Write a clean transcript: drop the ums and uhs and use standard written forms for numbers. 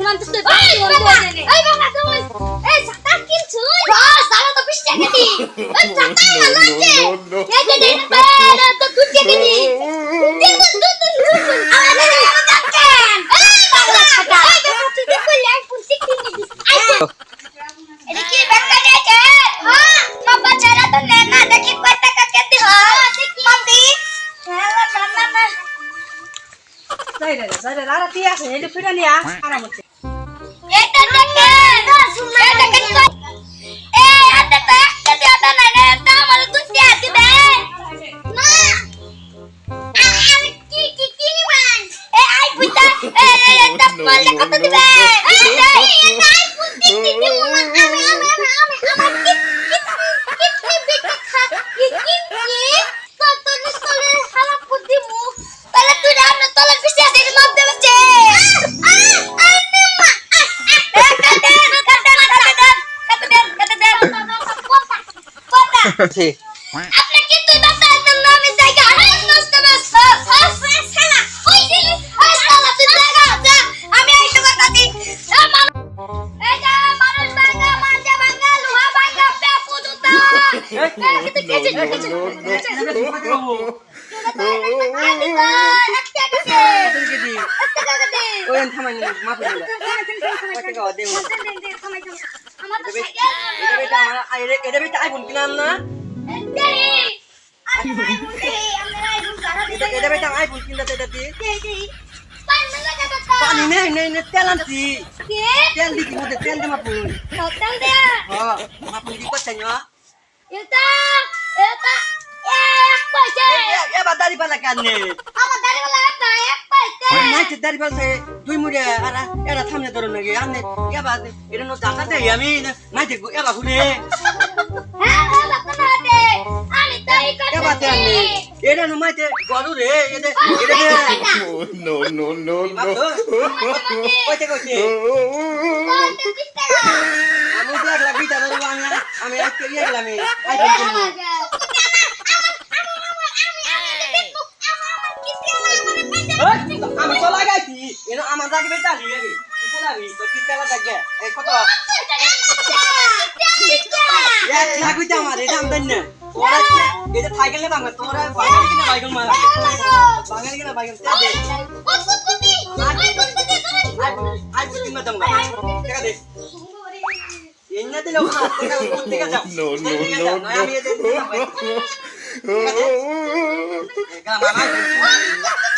mantus tuh. Ay, bang aku. Satakin cuy. Salah tapi sih gini. Satai lagi. Ya jadi pada tuh kucing gini. Kucing tuh. Ada yang makan. Ini ki bakal aja. Mau bicara tuh nena ada ki kata kakek tuh. Mati. Mama. Saya rara tiya se ele fira ni a ara moche Eta dekat. Eta dekat. Ada tak? Jadi ada nana tahu malu tuh siapa deh? Ma. Kiki ni man. Ay puta. Tak boleh kata tu deh. Ay putih kiki man. Ame. Kiki bikin kiki. Toto ni sole halap putihmu. Tala tu dah nak tolak bisa dari mak dia baca. Sí. Apne kintu basta tanna mi jaga hai nasta bas. Sala. Oi si. Sala tu jaga. Ami ai to batati. Eta manus bangga manja bangga luha bangga pe pututa. Kita kecil. o en thamai ni ma pula kata ka de ede beta ai bun kinam na ede beta ai bun kinda te dati pani ne telan si tel di mo de tel de ma pun ha ma pun di ko tanyo ya ba dari bala kan ne mai te dari bala se dui mu de ara era thamne doro nage amne ya ba ere no daka te yami mai te ya ba hule ya ba te anne ere no mai te goru re ede No. ko te amu dia lagi ta doro anga ame ai ke ya lame ai ke আমি তো লাগাইছি এনো আমার জায়গা বেটা লিয়ে গে কোলাবি তো কি তেলা জায়গা এই কত ইয়া লাগুইতা আমারে দাম দেন না ওরা এটা সাইকেল না দাম তোরা বাঙালি কিনা বাইগল মারা বাঙালি কিনা বাইগল তে দে আই বুঝি না দাম টাকা দে এন্না দিলো টাকা কোন টাকা যাও No. আমি এদের দিলাম ভাই টাকা দে মামা